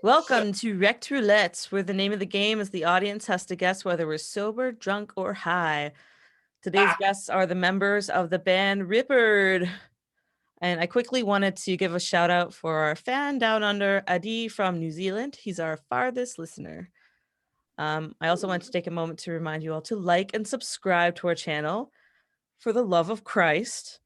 Welcome to Rippr'd Roulette, where the name of the game is the audience has to guess whether we're sober, drunk, or high. Today's guests are the members of the band Rippr'd. And I quickly wanted to give a shout out for our fan down under, Adi from New Zealand. He's our farthest listener. I also want to take a moment to remind you all to like and subscribe to our channel. For the love of Christ.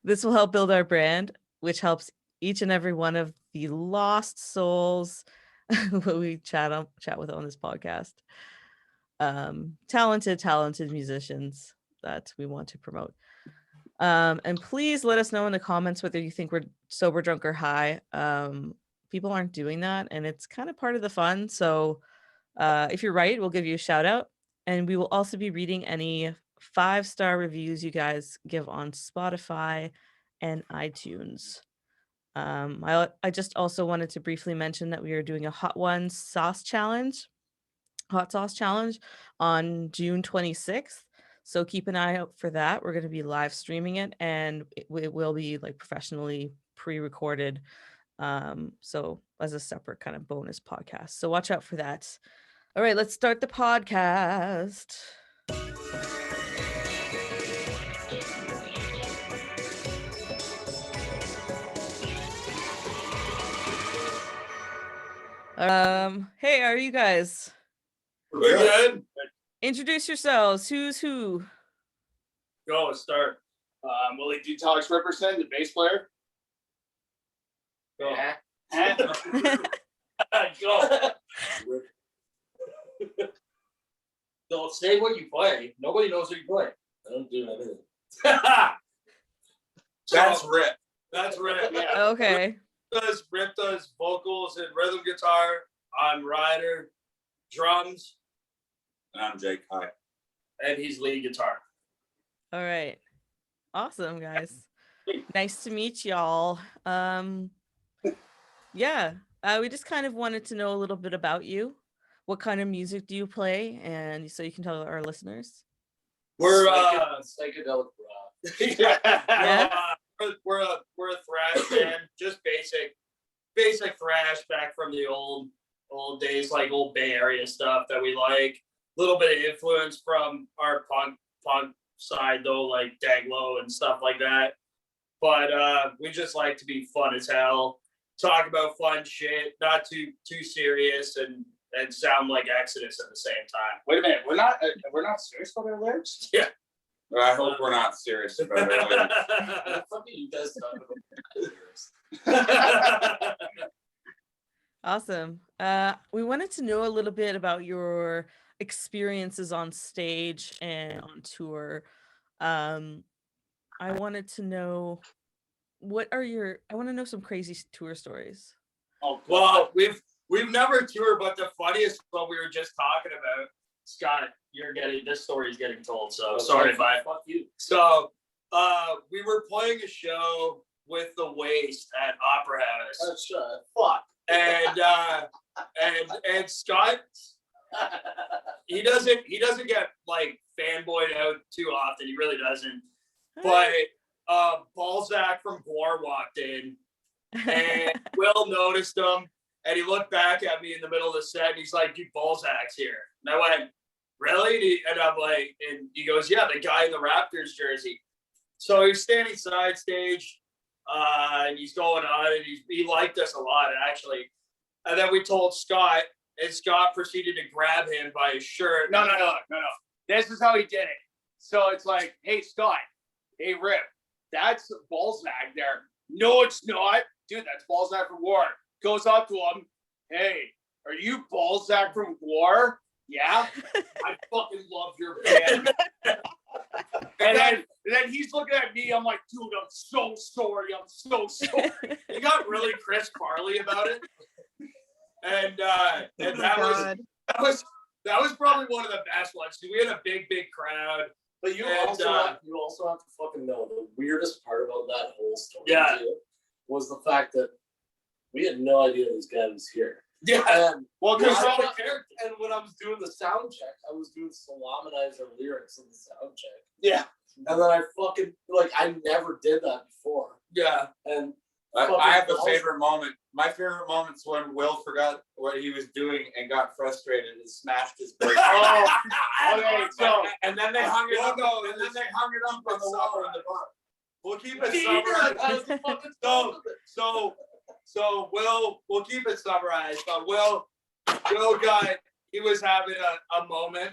This will help build our brand, which helps each and every one of the lost souls who we chat with on this podcast. Talented musicians that we want to promote. And please let us know in the comments whether you think we're sober, drunk, or high. People aren't doing that, and it's kind of part of the fun. So if you're right, we'll give you a shout out. And we will also be reading any 5-star reviews you guys give on Spotify and iTunes. I just also wanted to briefly mention that we are doing a hot sauce challenge on June 26th. So keep an eye out for that. We're going to be live streaming it, and it will be like professionally pre-recorded. So as a separate kind of bonus podcast. So watch out for that. All right, let's start the podcast. Hey, how are you guys? We're good. Introduce yourselves. Who's who? Go, start. Willie Detox Rippr'd, the bass player. Go. Go. Don't say what you play. Nobody knows what you play. I don't do anything. That's Rip. That's Rip. Yeah. Okay. Rip does vocals and rhythm guitar. I'm Ryder, drums. And I'm Jake. Hi. And he's lead guitar. All right. Awesome, guys. Nice to meet y'all. Yeah. We just kind of wanted to know a little bit about you. What kind of music do you play? And so you can tell our listeners. We're psychedelic rock. Yeah. We're a thrash band, just basic thrash back from the old days, like old Bay Area stuff that we like. A little bit of influence from our punk side though, like Daglow and stuff like that. But we just like to be fun as hell, talk about fun shit, not too serious, and sound like Exodus at the same time. Wait a minute, we're not serious about our lyrics? Yeah. Well, I hope we're not serious about it. What are you guys talking about? Awesome. We wanted to know a little bit about your experiences on stage and on tour. I wanted to know I want to know some crazy tour stories. Oh, well, we've never toured, but the funniest one we were just talking about, Scott, this story is getting told, so sorry if I fuck you. So we were playing a show with the Waste at Opera House. Fuck. And Scott, he doesn't get like fanboyed out too often. He really doesn't. But Balzac from Gore walked in, and Will noticed him, and he looked back at me in the middle of the set, and he's like, "Dude, Balzac's here." And I went, "Really?" And I'm like, and he goes, "Yeah, the guy in the Raptors jersey." So he's standing side stage, and he's going on, and he liked us a lot, actually. And then we told Scott, and Scott proceeded to grab him by his shirt. No. This is how he did it. So it's like, hey, Scott, hey, Rip, that's Balzac there. No, it's not. Dude, that's Balzac from War. Goes up to him, hey, are you Balzac from War? Yeah? I fucking love your band. And then he's looking at me. I'm like, dude, I'm so sorry. He got really Chris Farley about it. And that was probably one of the best ones. We had a big crowd. But you also have to fucking know the weirdest part about that whole story too, was the fact that we had no idea this guy was here. Yeah. And because and when I was doing the sound check, I was doing Salamanizer lyrics in the sound check. Yeah. And then I never did that before. Yeah. And I have a favorite moment. My favorite moment's when Will forgot what he was doing and got frustrated and smashed his brake. Okay, so and then they hung it up. And then they hung it up on the wall in the bar. We'll keep it summarized. So we'll keep it summarized. But Will he was having a moment,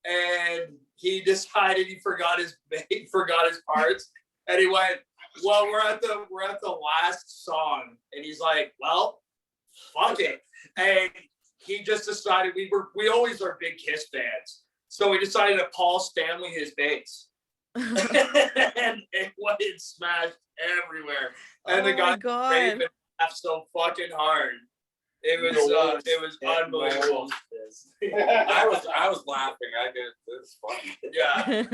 and he decided he forgot his parts, and he went, well, we're at the last song, and he's like, well, fuck it. And he just decided we always are big Kiss fans. So we decided to Paul Stanley his bass. And it smashed everywhere. And the guy laughed so fucking hard. It was unbelievable. I was laughing. It was funny. Yeah.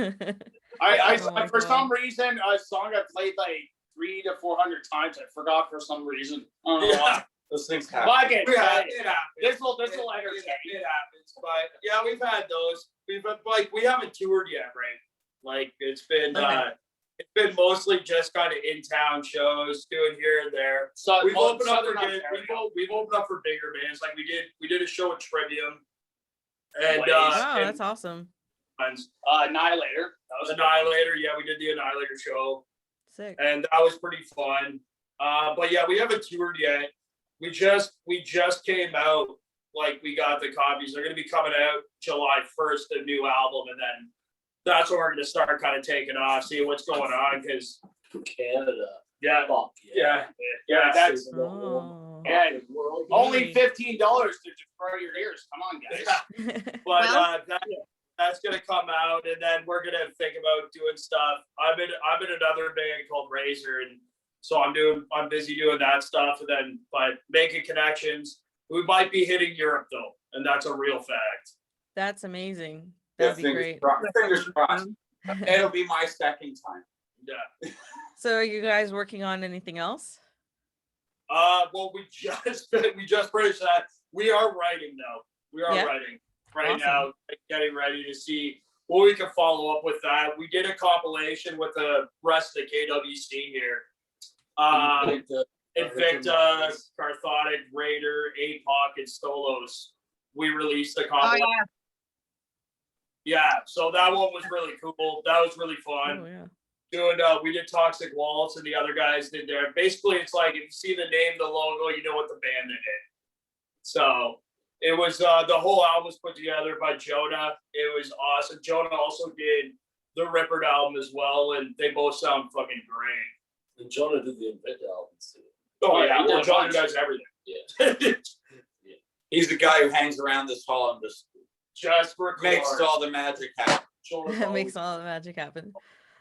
I for some reason a song I played like 300 to 400 times. I forgot for some reason. I don't know why. Those things happen. Fuck it. It happens. This will entertain. It happens. But yeah, we've had those. We haven't toured yet, right? Like it's been mostly just kind of in town shows, doing here and there. So we've opened up for bigger bands. Like we did a show at Trivium. And that's awesome. Annihilator. That was Annihilator. Yeah, we did the Annihilator show. Sick. And that was pretty fun. But yeah, we haven't toured yet. We just came out, like we got the copies. They're gonna be coming out July 1st, a new album, and then that's when we're gonna start kind of taking off, seeing what's going on, because Canada. Yeah. Fuck Yeah. That's only $15 Yay. to destroy your ears. Come on, guys. But that's gonna come out, and then we're gonna think about doing stuff. I'm in another band called Razor, and so I'm busy doing that stuff, and but making connections. We might be hitting Europe though, and that's a real fact. That's amazing. That'd be great. Fingers crossed. It'll be my second time. Yeah. So are you guys working on anything else? Well, we just finished that. We are writing though. We are writing right now, getting ready to see what we can follow up with that. We did a compilation with the rest of the KW scene here. Invicta, Carthotic, Raider, APOC, and Stolos. We released the compilation. Oh, Yeah, so that one was really cool. That was really fun. Oh yeah. We did Toxic Waltz, and the other guys did there. Basically, it's like if you see the name, the logo, you know what the band did. So it was the whole album was put together by Jonah. It was awesome. Jonah also did the Rippr'd album as well, and they both sound fucking great. And Jonah did the Invicta album too. Oh yeah, well, Jonah does everything. Yeah. He's the guy who hangs around this hall and just makes all the magic happen. That makes all the magic happen.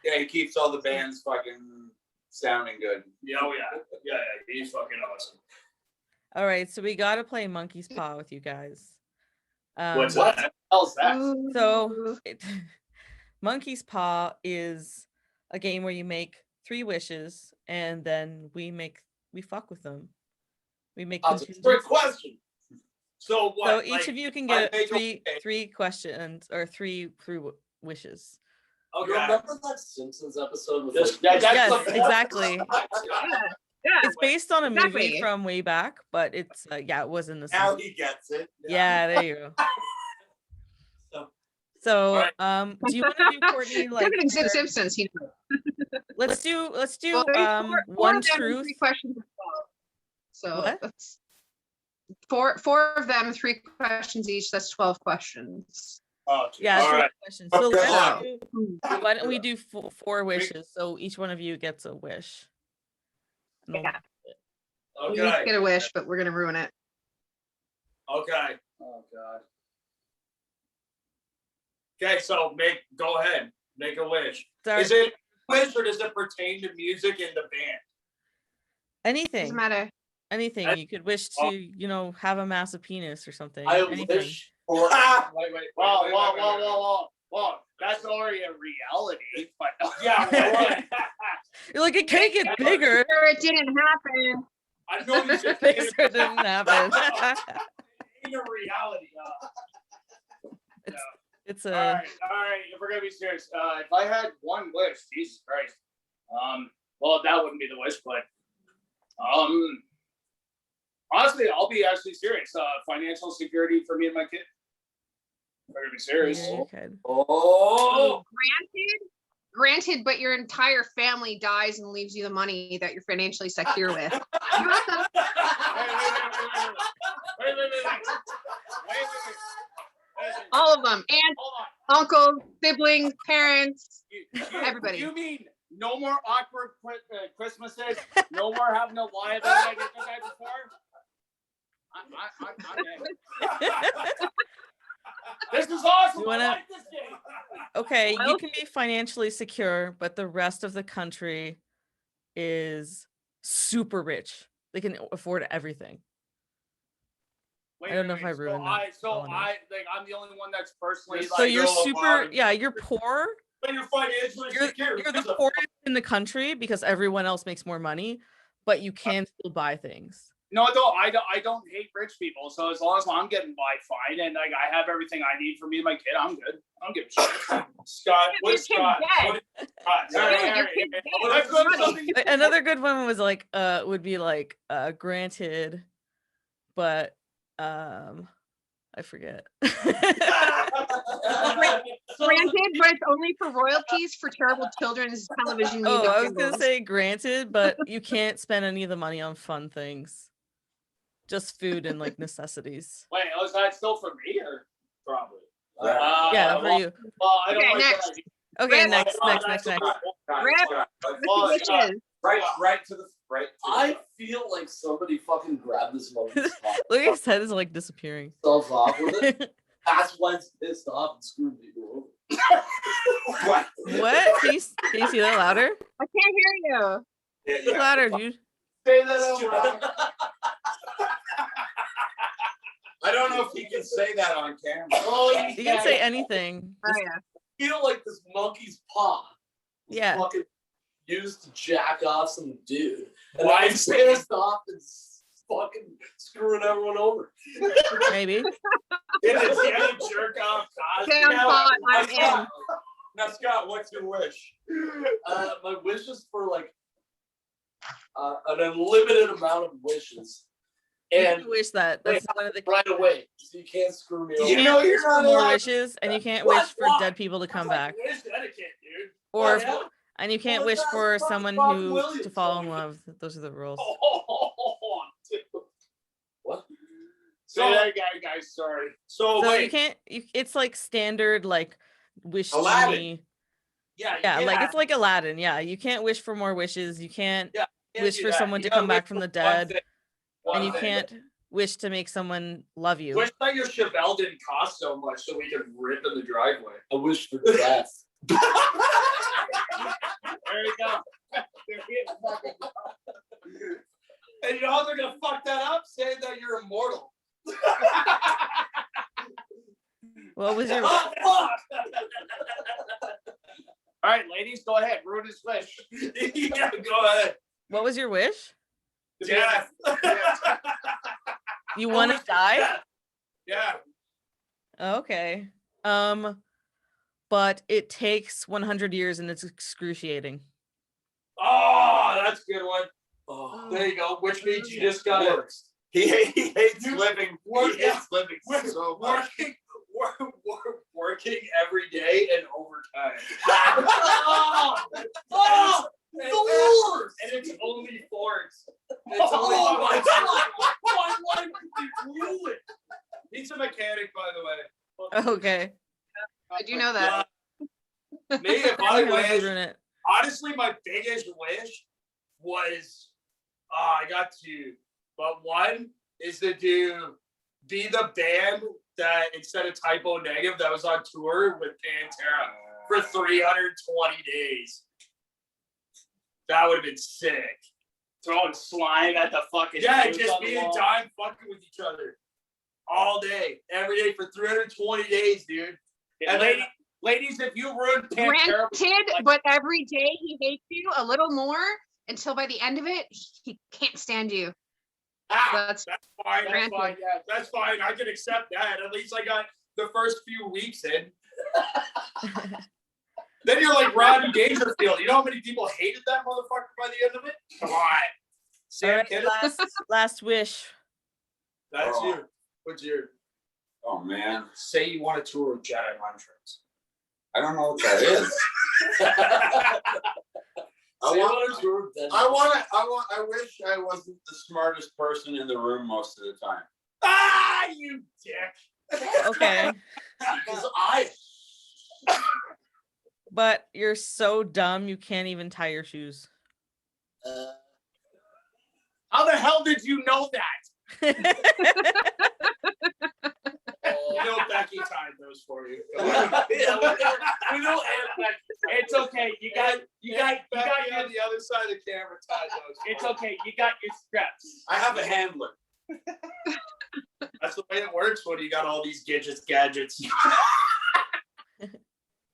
Yeah, he keeps all the bands fucking sounding good. Yeah, yeah, he's fucking awesome. All right, so we gotta play Monkey's Paw with you guys. What's What that? the hell's that? So Monkey's Paw is a game where you make 3 wishes, and then we fuck with them. We make That's a contingents. great question. So what? So each of you can get I make three questions or three wishes. You Okay. remember that Simpsons episode with Yes, like, Yes, exactly. Yeah. It's based on a movie exactly. from way back, but it's it was in the Now Simpsons. he gets it. Yeah, there you go. So, Alright. do you want to do, Courtney? Like, Look at Exit Simpsons. let's do Well, there's four one of them and truth. 3 questions as well. So What? that's four of them, 3 questions each. That's 12 questions. Oh, Yeah, all three right. questions. So Okay. why don't we do 4 wishes? So each one of you gets a wish. And we'll- Yeah. You Okay. get a wish, but we're gonna ruin it. Okay. Oh god. Okay. So go ahead. Make a wish. Sorry, Is it a wish or does it pertain to music in the band? anything. Doesn't matter. Anything. You could wish to, have a massive penis or something. I Anything. wish for wait. Whoa. That's already a reality. But Yeah. You're like, it can't get bigger. Sure, it didn't happen. I know you said Things that didn't happen. in a reality. It's all a right. If we're gonna be serious, if I had one wish, Jesus Christ. Well, that wouldn't be the wish, but Honestly, I'll be actually serious. Financial security for me and my kid. Better be serious. Yeah, your kid. Oh, Granted, but your entire family dies and leaves you the money that you're financially secure with. You have to- Wait. all of them, aunts, Hold on. uncles, siblings, parents. Everybody. You mean no more awkward Christmases? No more having to lie about it I did the night before? I'm in. This is awesome. You wanna- I like this game. Okay, you can be financially secure, but the rest of the country is super rich. They can afford everything. Wait, I don't know if I so ruined that well enough. I'm the only one that's personally So like. you're go super, on. yeah, you're poor. but you're financially secure. You're the poorest in the country because everyone else makes more money, but you can still buy things. No, I don't hate rich people. So as long as I'm getting by fine and like I have everything I need for me and my kid, I'm good. I don't give a shit. Scott, Your what's kid's Scott? dead. Dude, your kid's dead. Another good one was like would be like granted, but I forget. Granted, but it's only for royalties for terrible children's television music. Oh, I was gonna jingles. say granted, but you can't spend any of the money on fun things. Just food and like necessities. Wait, was that still for me or Probably. Yeah, for you. Well, I don't Okay, like next. that idea. Okay, Rip. next. Wishes. Right to the right. I feel like somebody fucking grabbed this monkey's Look, his head is like disappearing. stuff off with it. That's why it's pissed off and screwed people over. What? What? Can you see that louder? I can't hear you. Speak louder, dude. Say that out loud. I don't know if he can say that on camera. Oh, You can say anything. Oh yeah. I feel like this monkey's paw was Yeah. fucking used to jack off some dude. And Why I was pissed off and fucking screwing everyone over. Maybe. Did a jerk off Okay, I'm fine. I'm in. Now, Scott, what's your wish? My wish is for like an unlimited amount of wishes. And You wish that. That's one of the right away. So you can't screw me over. You know can't you're wish for not more allowed- wishes, and you can't What? wish for Why? dead people to come back, Wish etiquette, dude. or yeah. and you can't Well, wish that's for fucking someone Robin who Williams. to fall in love. Those are the rules. Oh, dude. What? Say that again, guys. Sorry. So So wait, you can't. It's like standard like wish Aladdin. genie. yeah, Like it's like Aladdin. Yeah, you can't wish for more wishes. You can't Yeah, wish do for that. someone You to gotta come back wish from the for one dead, thing. One and you thing. can't wish to make someone love you. Wish that your Chevelle didn't cost so much so we could rip in the driveway. I wish for death. There you go. And you know how they're gonna fuck that up? Saying that you're immortal. What was your Oh, fuck! All right, ladies, go ahead. Ruin his wish. Yeah, go ahead. What was your wish? Death. You want to die? Yeah. Okay. But it takes 100 years and it's excruciating. Oh, that's a good one. Oh, There you go. Which means you just gotta works. He hates You- living. work- He hates living work- so much. working every day and overtime. Oh, And- the worst. And it's only Fords. It's Oh only my God. My life would be ruined. He's a mechanic, by the way. Okay. I do know that. Me, if I I don't know if you wish, ruin it. honestly, my biggest wish was, I got two, but one is to be the band that instead of Typo Negative that was on tour with Pantera for 320 days. That would have been sick. Throwing slime at the fucking. Yeah, dudes just on the me and wall. Dime fucking with each other all day, every day for 320 days, dude. And ladies, if you ruin Pantera, Granted, but every day he hates you a little more until by the end of it, he can't stand you. That's That's fine. That's Granted. fine. Yeah, that's fine. I can accept that. At least I got the first few weeks in. Then you're like Rodney Dangerfield. You know how many people hated that motherfucker by the end of it? Come on. Sam right, Kinison. last wish. That's Oh. you. What's your? Oh man, Say you want to tour with Jedi mind tricks. I don't know what that is. I wish I wasn't the smartest person in the room most of the time. Ah, you dick. Okay, Because I. but you're so dumb you can't even tie your shoes. How the hell did you know that? You know Becky tied those for you. We know It's okay. You got Becky your, on the other side of the camera tied those. it's okay. You got your steps. I have a handler. That's the way it works when you got all these gadgets.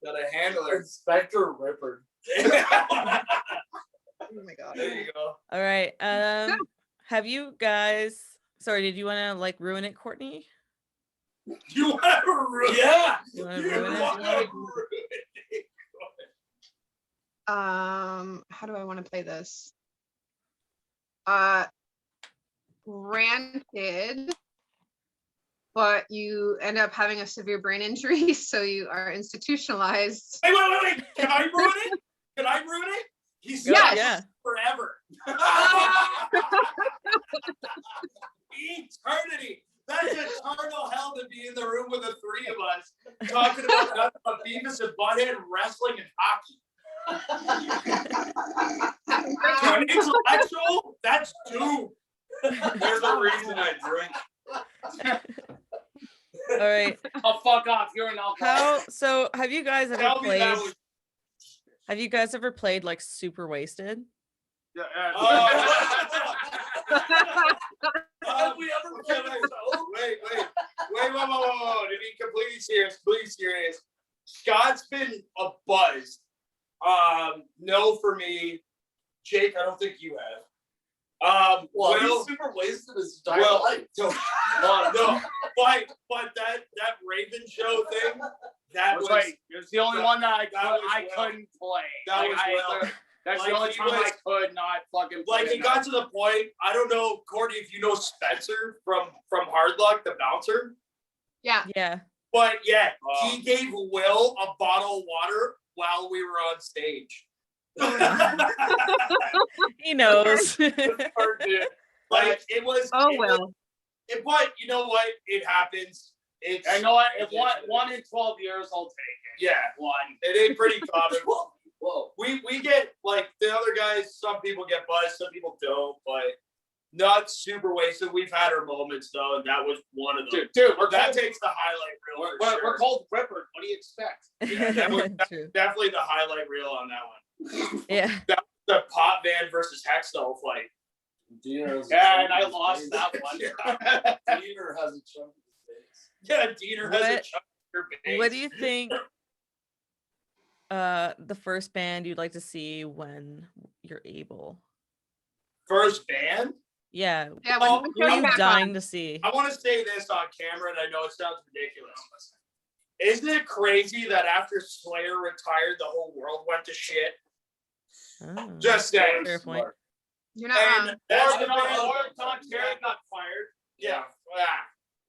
Got a handler. Inspector Rippr'd. Oh my god. There you go. All right. Have you guys? Sorry, did you want to like ruin it, Courtney? You want to ruin? Yeah. You want to You ruin want it? to ruin it. How do I want to play this? Grandkid, but you end up having a severe brain injury, so you are institutionalized. Wait. Can I ruin it? Can I ruin it? He's Yeah, stuck yeah. forever. Eternity. That's eternal hell to be in the room with the three of us talking about nothing but Beavis and Butthead, wrestling, and hockey. To an intellectual, that's doom. There's a reason I drink. All right. Oh, fuck off. You're an alcoholic. So have you guys ever Tell me played? that was. Have you guys ever played like super wasted? Have we ever played Wait. To be completely serious, Scott's been a buzz. No for me. Jake, I don't think you have. Well, Will, he's super wasted his entire Well, life. no, but that Raven show thing, that was Right. It was the only one that I Will. couldn't play. That Like, was Will. That's Like, the only he time I was- could not fucking play. Like, it got to the point, I don't know, Courtney, if you know Spencer from Hard Luck, the bouncer. Yeah. Yeah. But yeah, he gave Will a bottle of water while we were on stage. He knows. Like, it was. Oh it well. was- but you know what? It happens. It's. I know what. If one in 12 years, I'll take it. Yeah, One. it ain't pretty common. Whoa. We get like the other guys. Some people get buzzed, some people don't, but not super wasted. We've had our moments though, and that was one of them. Dude, That takes the highlight reel. for we're sure. called Rippr'd. What do you expect? Yeah, that was True. definitely the highlight reel on that one. Yeah. The Pop Van versus Hextall fight. Diener has a Yeah, chunk and I in his lost face. that one. Diener has a chunk in his face. Yeah, Diener has a What- chunk in her face. What do you think? The first band you'd like to see when you're able. First band? Yeah, Yeah. when Oh, we Who are come you back dying on. to see? I want to say this on camera, and I know it sounds ridiculous. Isn't it crazy that after Slayer retired, the whole world went to shit? Oh, Just saying. fair point. You're not And wrong. that's Or the thing. Tom Terry got fired. Yeah.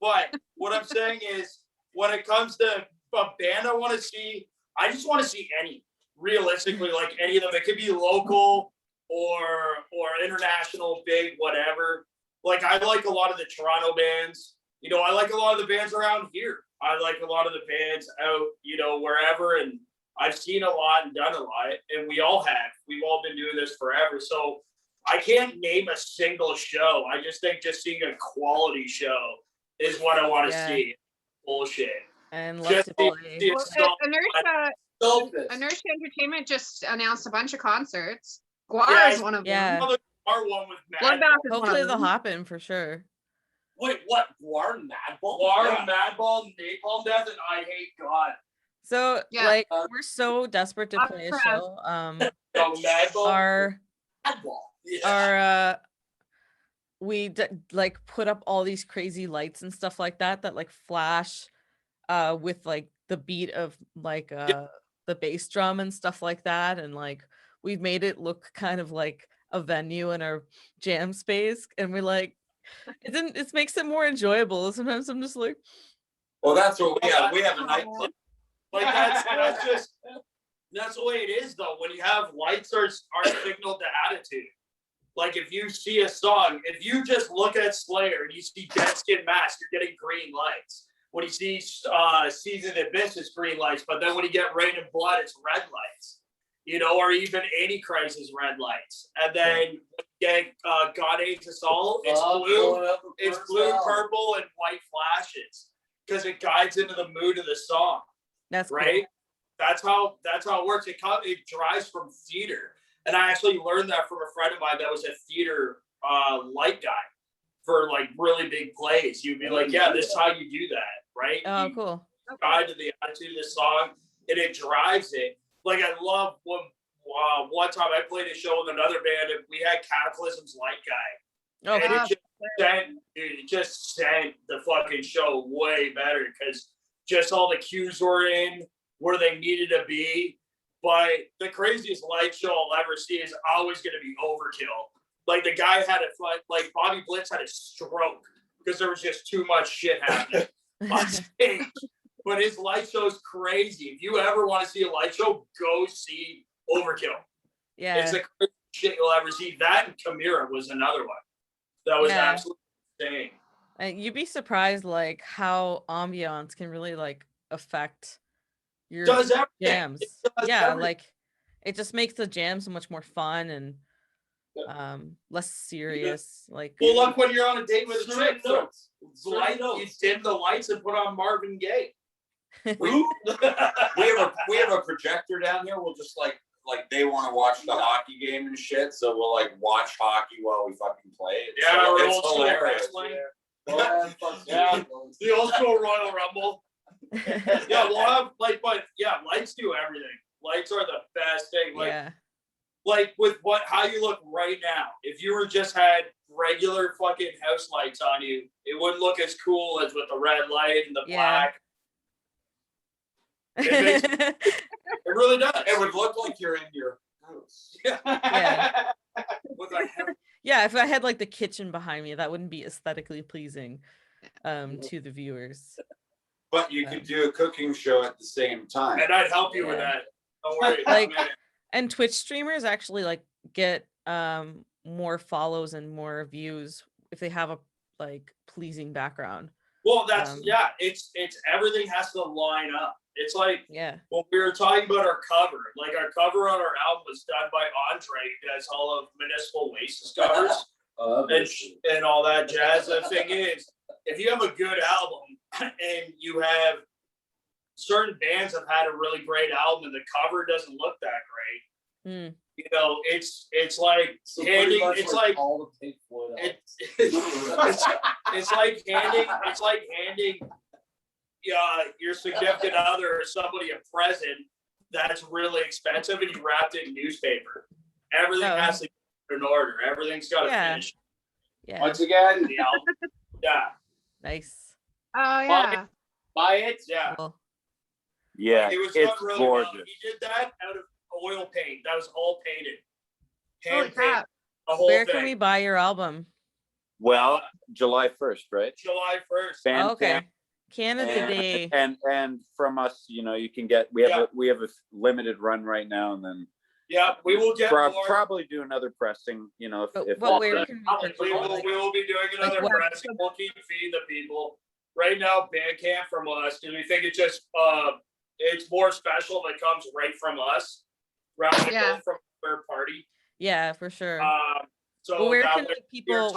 But what I'm saying is, when it comes to a band I want to see, I just want to see any. Realistically, like any of them. It could be local or international, big, whatever. Like, I like a lot of the Toronto bands. You know, I like a lot of the bands around here. I like a lot of the bands out, you know, wherever. And I've seen a lot and done a lot. And we all have. We've all been doing this forever. So I can't name a single show. I just think just seeing a quality show is what I want to Yeah. see. Bullshit. And love Just to see- play. see- Well, So, Inertia Entertainment just announced a bunch of concerts. Guar Yeah, is one of yeah. them. our one with Mad Bloodbath Ball. is one Hopefully of they'll them. happen for sure. Wait, what? Guar Madball? War, Yeah. Madball, Napalm Death, and I Hate God. So Yeah. like we're so desperate to play a Crap. show. So Madball. Madball. Our we like put up all these crazy lights and stuff like that like flash with like the beat of like the bass drum and stuff like that, and like we've made it look kind of like a venue in our jam space, and we're like, it makes it more enjoyable. Sometimes I'm just like, Well, that's what we have. We have a nightclub. Like that's the way it is though. When you have lights are signal to attitude. Like if you see a song, if you just look at Slayer and you see Dead Skin Mask, you're getting green lights. When you see Season Abyss, it's green lights. But then when you get Rain and Blood, it's red lights. You know, or even Antichrist is red lights. And then when you get God Hates Us All, it's blue, purple, and white flashes because it guides into the mood of the song. that's right. cool. That's how it works. It derives from theater. And I actually learned that from a friend of mine that was a theater light guy for like really big plays. You'd be like, yeah, this is how you do that, right? Oh, cool. Guide to the attitude of the song, and it drives it. Like I love when one time I played a show with another band, and we had Cataclysm's light guy, Oh, and cool. it just sent the fucking show way better because just all the cues were in where they needed to be. But the craziest light show I'll ever see is always going to be Overkill. Like the guy had like Bobby Blitz had a stroke because there was just too much shit happening on stage. But his light show is crazy. If you ever want to see a light show, go see Overkill. Yeah. It's the craziest shit you'll ever see. That and Chimera was another one that was absolutely insane. And you'd be surprised like how ambiance can really like affect your Does everything. jams. Does everything. Like it just makes the jam so much more fun and less serious. Like well, look when you're on a date with a chick, you dim the lights and put on Marvin Gaye. We have a projector down here. We'll just like they want to watch the hockey game and shit, so we'll like watch hockey while we fucking play. It's hilarious. Yeah, the old school Royal Rumble. Yeah, we'll have lights do everything. Lights are the best thing. Like with how you look right now. If you were just had regular fucking house lights on you, it wouldn't look as cool as with the red light and the black. It really does. It would look like you're in your house. Yeah. With a yeah, if I had like the kitchen behind me, that wouldn't be aesthetically pleasing to the viewers. But you could do a cooking show at the same time. And I'd help you with that. Don't worry. Like, and Twitch streamers actually like get more follows and more views if they have a like pleasing background. Well, that's it's everything has to line up. It's like when we were talking about our cover, like our cover on our album was done by Andre, who does all of Municipal Waste's covers and all that jazz. The thing is, if you have a good album and you have certain bands have had a really great album and the cover doesn't look that great, you know, it's like handing it's like all the Pink Floyd it's like handing your significant other or somebody a present that's really expensive and you wrapped it in newspaper. Everything has to be in order. Everything's got to finish. Yeah. Once again, the album. Yeah. Nice. Oh yeah. Buy it. Yeah. Cool. Yeah. It was it's done really gorgeous. well. He did that out of oil paint. That was all painted. Holy Hand crap. painted. The whole Where thing. can we buy your album? Well, July 1st, right? July 1st. Bandcamp. Okay. Canada Day. And from us, you know, you can get we have a limited run right now, and then we will get more. Probably do another pressing, you know, if where can we will be doing another pressing. We'll keep feeding the people. Right now, Bandcamp from us, because we think it's just it's more special if it comes right from us rather than from a third party. Yeah, for sure. So where that can way people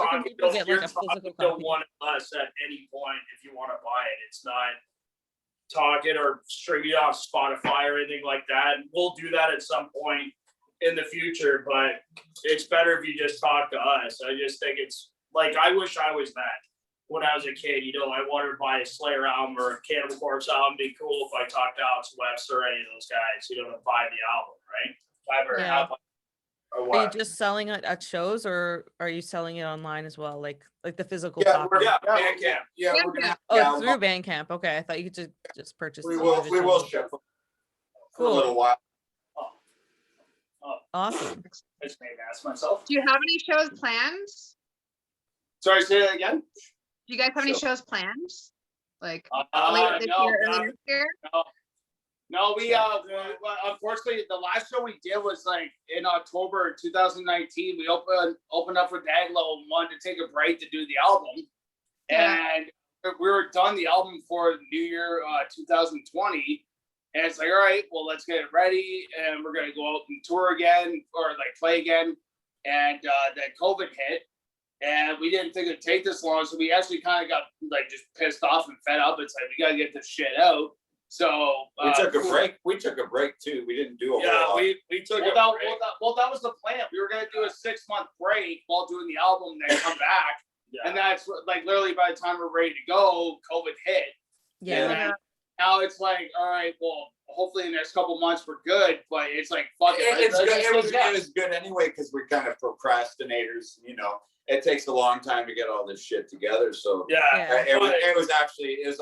get like a physical copy? One of us at any point if you want to buy it. It's not talking or streaming off Spotify or anything like that. And we'll do that at some point in the future, but it's better if you just talk to us. I just think it's like I wish I was that when I was a kid. You know, I wanted to buy a Slayer album or a Cannibal Corpse album. It'd be cool if I talked to Alex Webster or any of those guys, you know, to buy the album, right? If I ever have one. Are you just selling it at shows, or are you selling it online as well, like the physical Yeah, copy? Bandcamp. Yeah, we're gonna Oh, through Bandcamp. Okay, I thought you could just purchase. We will ship for a little while. Awesome. I just made an ass myself. Do you have any shows planned? Sorry, say that again. Do you guys have any shows planned? Like No, late this year, early no. next year? No, we unfortunately the last show we did was like in October 2019. We opened up for Daglow and wanted to take a break to do the album, and we were done the album for New Year 2020. And it's like, all right, well, let's get it ready, and we're gonna go out and tour again or like play again. And then COVID hit, and we didn't think it'd take this long, so we actually kind of got like just pissed off and fed up. It's like we gotta get this shit out. So We took a break. We took a break too. We didn't do a whole lot. we took a break. That was the plan. We were gonna do a 6-month break while doing the album, then come back. And that's like literally by the time we're ready to go, COVID hit. Yeah. And then now it's like, all right, well, hopefully in the next couple months we're good. But it's like, fuck it. It's good. It was good anyway because we're kind of procrastinators. You know, it takes a long time to get all this shit together. So it was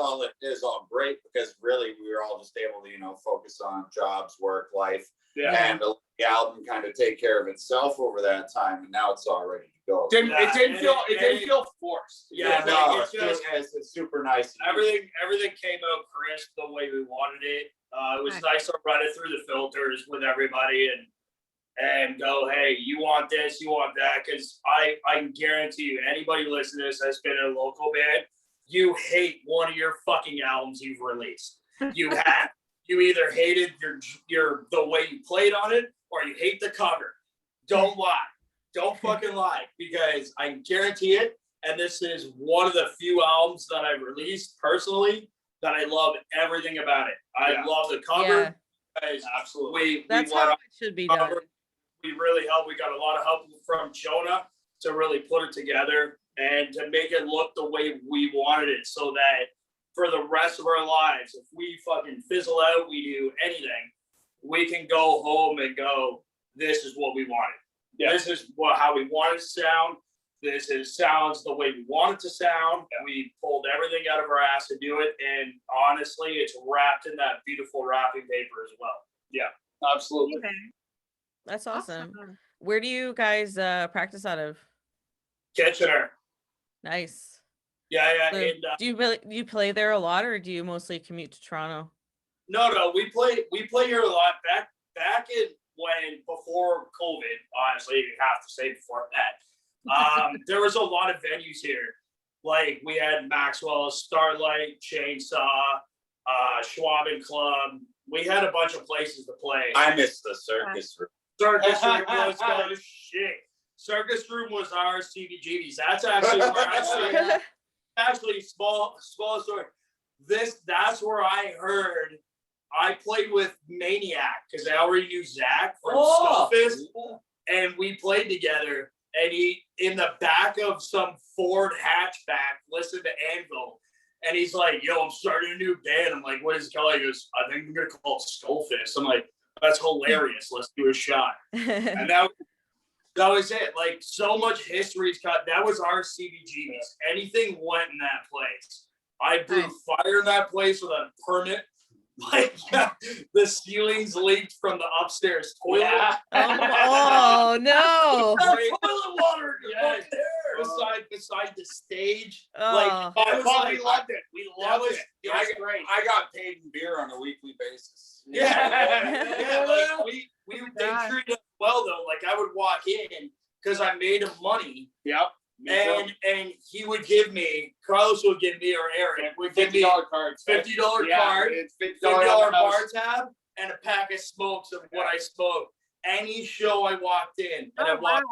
all great because really we were all just able to focus on jobs, work, life, and the album kind of take care of itself over that time. And now it's all ready to go. It didn't feel forced. Yeah, no, it's super nice. Everything came out crisp the way we wanted it. It was nice to run it through the filters with everybody and go, hey, you want this, you want that, because I can guarantee you, anybody listening to this that's been in a local band, you hate one of your fucking albums you've released. You have. You either hated your the way you played on it, or you hate the cover. Don't lie. Don't fucking lie, because I guarantee it. And this is one of the few albums that I released personally that I love everything about it. I love the cover. Yeah. Absolutely. That's how it should be done. We really helped. We got a lot of help from Jonah to really put it together and to make it look the way we wanted it, so that for the rest of our lives, if we fucking fizzle out, we do anything, we can go home and go, this is what we wanted. Yeah. This is how we want it to sound. Sounds the way we want it to sound. And we pulled everything out of our ass to do it. And honestly, it's wrapped in that beautiful wrapping paper as well. Yeah, absolutely. Okay. That's awesome. Where do you guys practice out of? Kitchener. Nice. Yeah. So And, do you play there a lot, or do you mostly commute to Toronto? No, we play here a lot. Back in before COVID, honestly, you have to say before that. There was a lot of venues here. Like we had Maxwell, Starlight, Chainsaw, Schwaben Club. We had a bunch of places to play. I missed the circus room. Circus room was good shit. Circus room was our CBGBs. That's actually where actually small story. That's where I heard. I played with Maniac because I already knew Zach from Skullfist, and we played together. And he in the back of some Ford hatchback listened to Anvil, and he's like, "Yo, I'm starting a new band." I'm like, "What is it called?" He goes, "I think I'm gonna call it Skullfist." I'm like, "That's hilarious. Let's do a shot." And that was it. Like so much history's cut. That was our CBGBs. Anything went in that place. I blew fire in that place with a permit. Like the ceilings leaked from the upstairs toilet. Yeah. Oh no! Toilet water beside the stage. Oh. We loved it. We loved it. It was great. I got paid in beer on a weekly basis. Yeah. Like they treated us well though. Like I would walk in because I made him money. Yep. And he would give me, Carlos would give me, or Eric would give me $50 cards. $50 card, $50 bar tab, and a pack of smokes of what I smoked. Any show I walked in, and I walked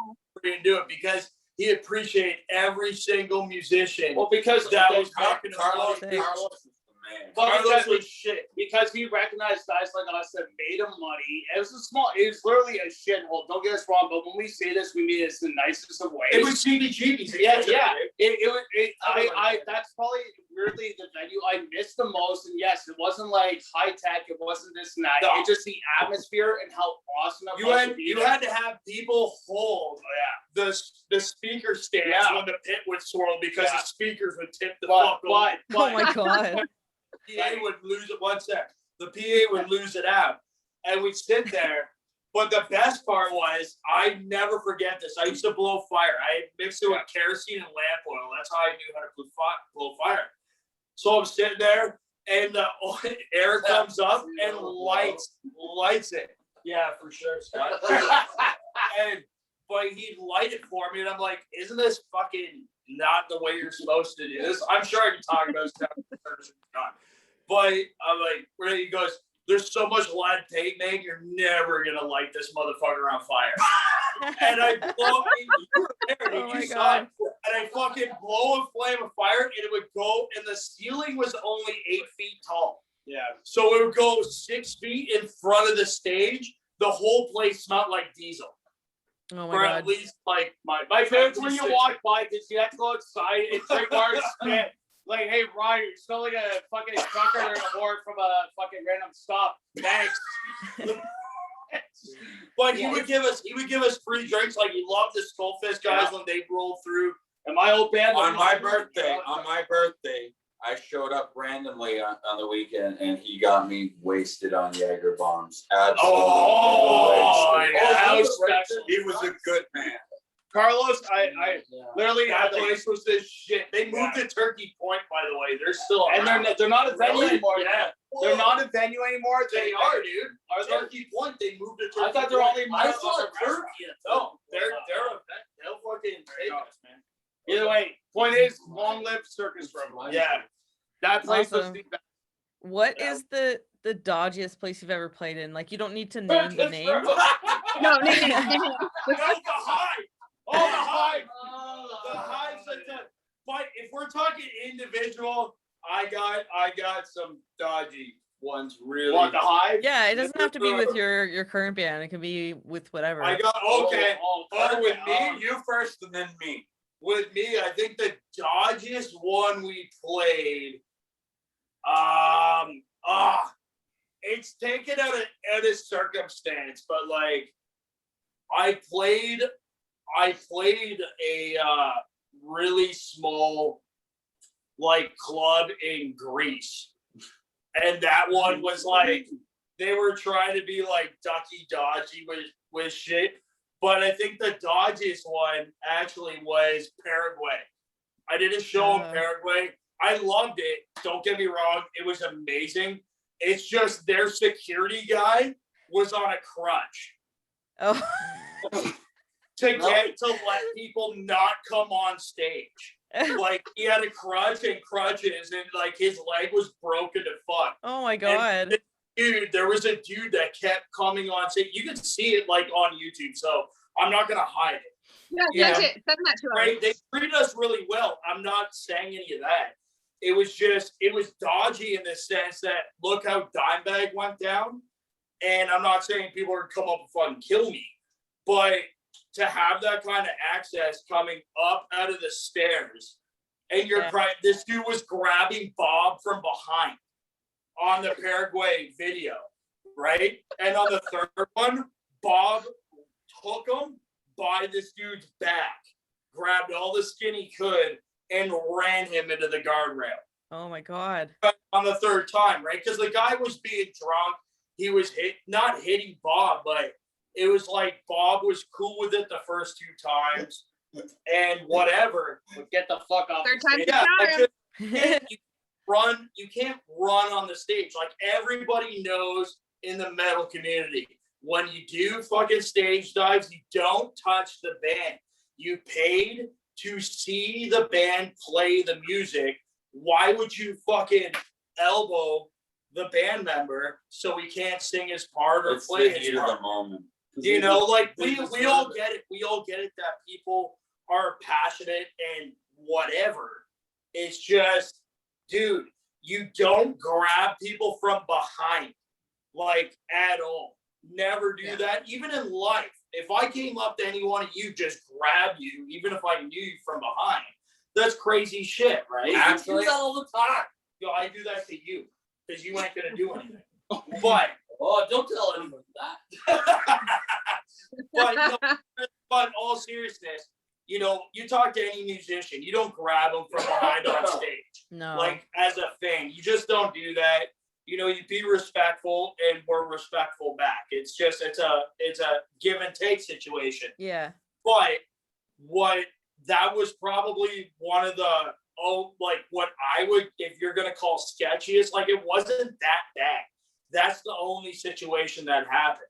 in and do it because he appreciated every single musician. Well, because that was talking Carlos about. is the man. Carlos was shit. Because he recognized guys like us that made him money. It was literally a shithole. Don't get us wrong, but when we say this, we mean it's the nicest of ways. It was CBGBs. Yeah. That's probably weirdly the venue I missed the most. And yes, it wasn't like high tech. It wasn't this and that. No. It's just the atmosphere and how awesome it was. You had to have people hold the speaker stands when the pit would swirl because the speakers would tip the fuck over. Oh my god. The PA would lose it. One sec. The PA would lose it out, and we'd sit there. But the best part was, I never forget this. I used to blow fire. I mixed it with kerosene and lamp oil. That's how I knew how to blow fire. So I'm sitting there, and the air comes up and lights it. Yeah, for sure, Scott. But he'd light it for me, and I'm like, isn't this fucking not the way you're supposed to do this? I'm sure I can talk about stuff, but I'm like, he goes, there's so much lead paint, man, you're never gonna light this motherfucker on fire. And I blow, you were there, Oh my you saw God. it, and I fucking blow a flame of fire, and it would go, and the ceiling was only 8 feet tall. Yeah. So it would go 6 feet in front of the stage. The whole place smelled like diesel. Oh Or my at God. least like My favorite's when you walk by because you have to go outside and drink water. Like, hey, Ryan, you smell like a fucking trucker or from a fucking random stop. Thanks. But he would give us free drinks. Like, he loved the Skullfist guys when they rolled through. And my old band On my birthday, I showed up randomly on the weekend, and he got me wasted on Jaeger bombs. Absolutely wasted. How special. He was a good man. Carlos, I literally That had like, place was this shit. They moved to Turkey Point, by the way. They're still and they're not a venue Really? anymore. Yeah. They're not a venue anymore. They are, dude. Are they? Turkey Point, they moved to Turkey I thought they're Point. only. I saw Turkey. No, they'll fucking take us, man. Either way, point is, long live Circus Room. Yeah. That place was Awesome. the best. What is the dodgiest place you've ever played in? Like, you don't need to name the name. No, no, no, no. That's the Hive. Oh, the Hive. The Hive's like that. But if we're talking individual, I got some dodgy ones. Really. What, the Hive? Yeah, it doesn't have to be with your current band. It can be with whatever. I got okay. With me, You first, and then me. with me, I think the dodgiest one we played. It's taken out of circumstance, but like I played a really small like club in Greece, and that one was like they were trying to be like ducky dodgy with shit. But I think the dodgiest one actually was Paraguay. I did a show in Paraguay. I loved it. Don't get me wrong. It was amazing. It's just their security guy was on a crutch Oh. to let people not come on stage. Like, he had a crutch and crutches, and like his leg was broken to fuck. Oh my God. And, dude, there was a dude that kept coming on stage. You can see it like on YouTube, so I'm not gonna hide it. Yeah, send that to us. Right? They treated us really well. I'm not saying any of that. It was dodgy in the sense that look how Dimebag went down. And I'm not saying people are gonna come up and fucking kill me, but to have that kind of access coming up out of the stairs, and this dude was grabbing Bob from behind on the Paraguay video, right? And on the third one, Bob took him by this dude's back, grabbed all the skin he could, and ran him into the guardrail. Oh my God. On the third time, right? Because the guy was being drunk. He was not hitting Bob, but it was like Bob was cool with it the first 2 times, and whatever. But get the fuck off. Third time's Yeah, the charm. you can't run on the stage. Like, everybody knows in the metal community, when you do fucking stage dives, you don't touch the band. You paid to see the band play the music. Why would you fucking elbow the band member so he can't sing his part or It's play the his heat of part? the moment. You know, like we all get it. We all get it that people are passionate and whatever. It's just, dude, you don't grab people from behind, like, at all. Never do that. Even in life, if I came up to any one of you, just grab you, even if I knew you from behind. That's crazy shit, right? Actually, I do that all the time. Yo, I do that to you because you ain't gonna do anything. But don't tell anyone that. But all seriousness, you know, you talk to any musician, you don't grab them from behind on stage. No. Like, as a thing, you just don't do that. you be respectful and we're respectful back. It's a give and take situation. Yeah. But that was probably one of the what I would, if you're gonna call sketchiest, like it wasn't that bad. That's the only situation that happened.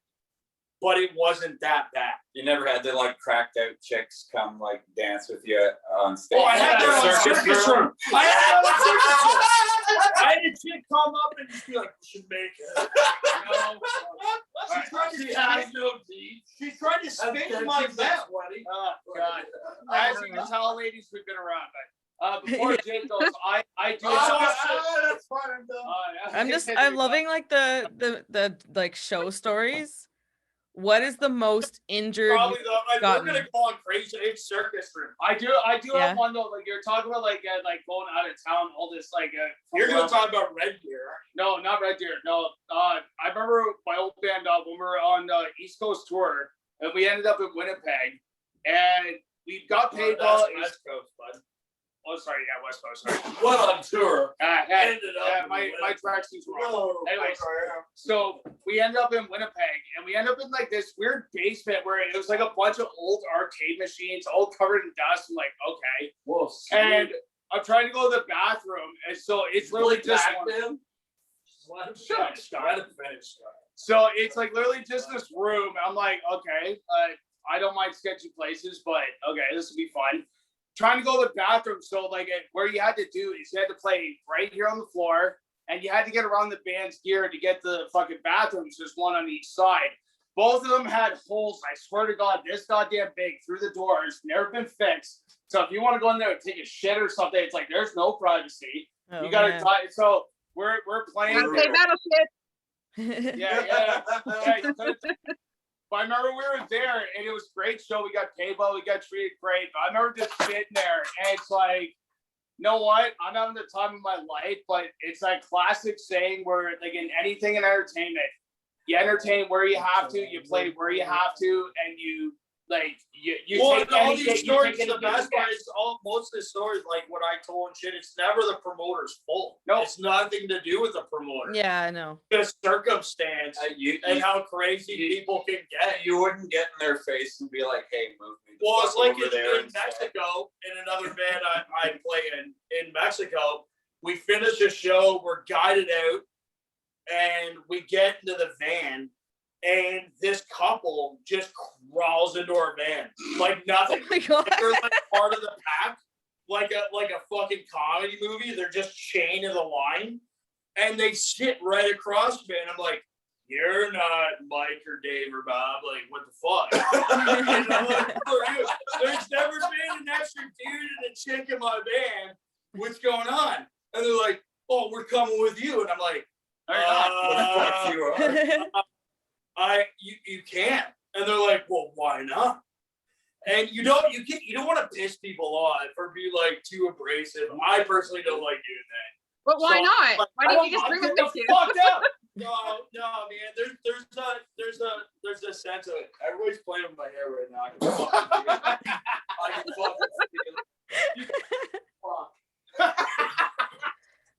But it wasn't that bad. You never had the like cracked out chicks come like dance with you on stage. Oh, I had that on circus room. I had a chick come up and just be like, "We should make it." She has no teeth. She's trying to spit in my mouth. Oh God! As you can tell, ladies, we've been around, but before Jake goes, I do. That's fine. I'm done. I'm loving like the like show stories. What is the most injured? Probably we're gonna call it crazy. It's circus room. I do have one though. Like you're talking about like going out of town, all this like. You're gonna talk about Red Deer. No, not Red Deer. No, I remember my old band when we were on the East Coast tour, and we ended up in Winnipeg, and we got paid well. West Coast, bud. Oh, sorry, yeah, West Coast. Sorry. What on tour? My directions were wrong. Anyways, so we ended up in Winnipeg, and we ended up in like this weird basement where it was like a bunch of old arcade machines, all covered in dust. I'm like, okay. Whoa, and I'm trying to go to the bathroom, and so it's literally just So it's like literally just this room. I'm like, okay, I don't mind sketchy places, but okay, this will be fun. Trying to go to the bathroom, so like where you had to do is you had to play right here on the floor, and you had to get around the band's gear to get the fucking bathrooms. There's one on each side. Both of them had holes. I swear to God, this goddamn big through the doors, never been fixed. So if you want to go in there and take a shit or something, it's like there's no privacy. Oh, you gotta die. So we're playing. Play Battleship. Yeah. But I remember we were there, and it was a great show. We got paid well, we got treated great. But I remember just sitting there, and it's like, you know what? I'm having the time of my life, but it's that classic saying where, like in anything in entertainment, you entertain where you have to, you play where you have to, and you take all any these stories, the best part sketch. is most of the stories, like what I told and shit, it's never the promoter's fault. No. It's nothing to do with the promoter. Yeah, I know. Just circumstance and how crazy people can get. You wouldn't get in their face and be like, "Hey, move me." Well, it's like there in Mexico, in another band I play in Mexico, we finish a show, we're guided out, and we get into the van, and this couple just crawls into our van like nothing. Oh my God. They're like part of the pack, like a fucking comedy movie. They're just chained to the line, and they sit right across me, and I'm like, "You're not Mike or Dave or Bob. Like, what the fuck?" And I'm like, "Who are you?" There's never been an extra dude and a chick in my van. What's going on? And they're like, "Oh, we're coming with you." And I'm like, Fuck you are. You can't. And they're like, "Well, why not?" And you don't want to piss people off or be like too abrasive. I personally don't like doing that. But why So, not? like, Why didn't you just bring them with you? Fuck up. No, man. There's a sense of it. Everybody's playing with my hair right now. I can fucking feel it. Fuck.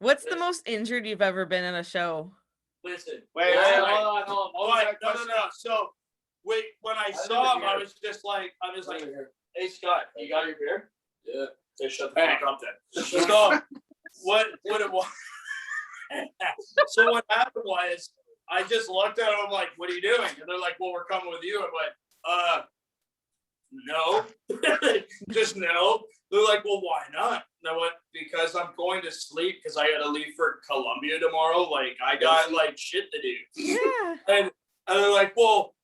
What's the most injured you've ever been in a show? Listen. Wait, hold on. No. So, when I saw him, I was like, "Hey, Scott, you got your beer?" Yeah. Hey, shut the fuck up then. So, what it was? So what happened was, I just looked at them, I'm like, "What are you doing?" And they're like, "Well, we're coming with you." I'm like, no. Just no. They're like, "Well, why not?" And I went, "Because I'm going to sleep because I got to leave for Columbia tomorrow. Like, I got like shit to do." Yeah. And they're like, well,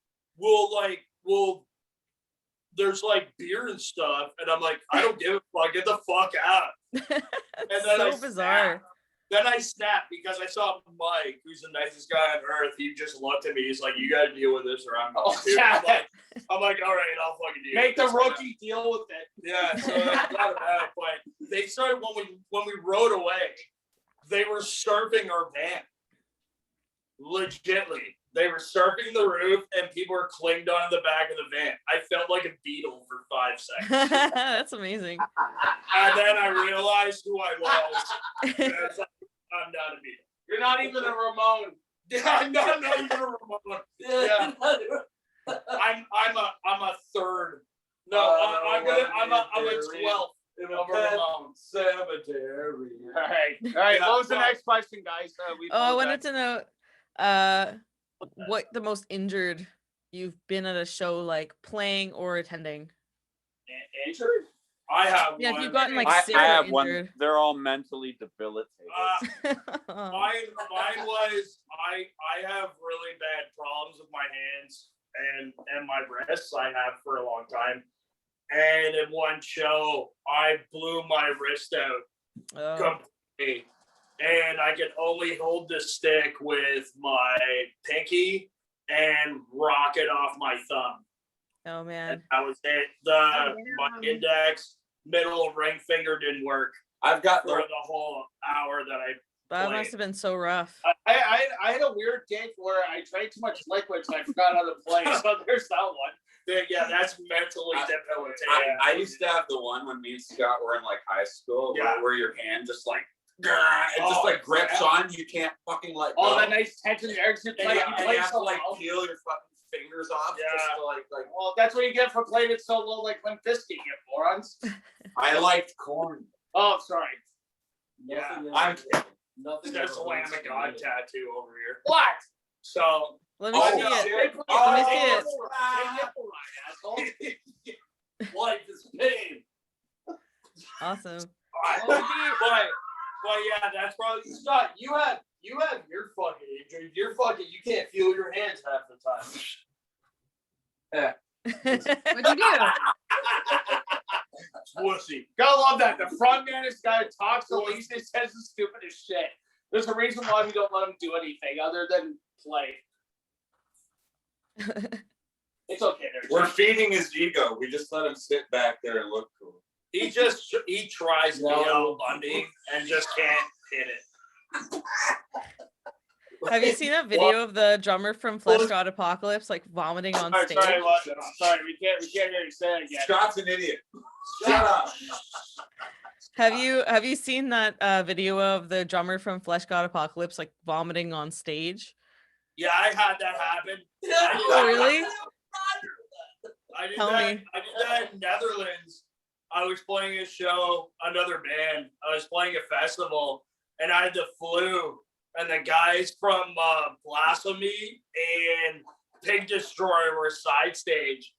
there's like beer and stuff. And I'm like, "I don't give a fuck. Get the fuck out." And then so bizarre. Then I snapped because I saw Mike, who's the nicest guy on earth. He just looked at me. He's like, "You got to deal with this or I'm going to." I'm like, "All right, I'll fucking deal Make with the this." rookie deal with it. Yeah, so that's not about. But they started when we rode away. They were surfing our van. Legitly, they were surfing the roof, and people were clinged onto the back of the van. I felt like a beetle for 5 seconds, That's amazing. and then I realized who I was. And I was like, "I'm not a beetle." You're not even a Ramon. I'm not even a Ramon. Yeah. I'm a third. No, I'm a 12th In of a pet Ramon. cemetery. All right. Yeah, What was the well- next question, guys? I wanted to know what the most injured you've been at a show, like playing or attending. Injured? I have Yeah, one. if you've gotten like I sick or have one. injured. They're all mentally debilitated. Mine was I have really bad problems with my hands and my wrists. I have for a long time. And in one show, I blew my wrist out Oh. completely. And I could only hold the stick with my pinky and rock it off my thumb. Oh And man. that was it. My index, middle ring finger didn't work I've got for the the whole hour that I That played. must have been so rough. I had a weird day where I drank too much liquids and I forgot how to play. So there's that one. Yeah, that's mentally debilitating. I used to have the one when me and Scott were in like high school, Yeah. where your hand just like it just like grips on. You can't fucking let go. Oh, that nice tension there. You And play, you you play have to so like well. peel your fucking fingers off. Yeah. Just to, like Well, that's what you get for playing it so low, like Limp Bizkit, you morons. I liked corn. Oh, sorry. Yeah. I'm kidding. Nothing. There's a ever Lamb beats of God me. tattoo over here. What? So Let me Oh, see it. shit. Let me see it. Life is pain. Awesome. but yeah, that's probably Scott, you have your fucking injury. You're fucking. You can't feel your hands half the time. What'd you do? pussy. Gotta love that. The front man is guy talks the least and says the stupidest shit. There's a reason why we don't let him do anything other than play. It's okay. We're feeding his ego. We just let him sit back there and look cool. He tries to be Al Bundy and just can't hit it. Have you seen that video of the drummer from Flesh God Apocalypse like vomiting on stage? Sorry, we can't hear you say it again. Scott's an idiot. Shut up. Have you seen that video of the drummer from Flesh God Apocalypse like vomiting on stage? Yeah, I had that happen. Oh, really? I did Tell that. me. I did that in Netherlands. I was playing a show, another band. I was playing a festival, and I had the flu. And the guys from Blasphemy and Pig Destroyer were side stage.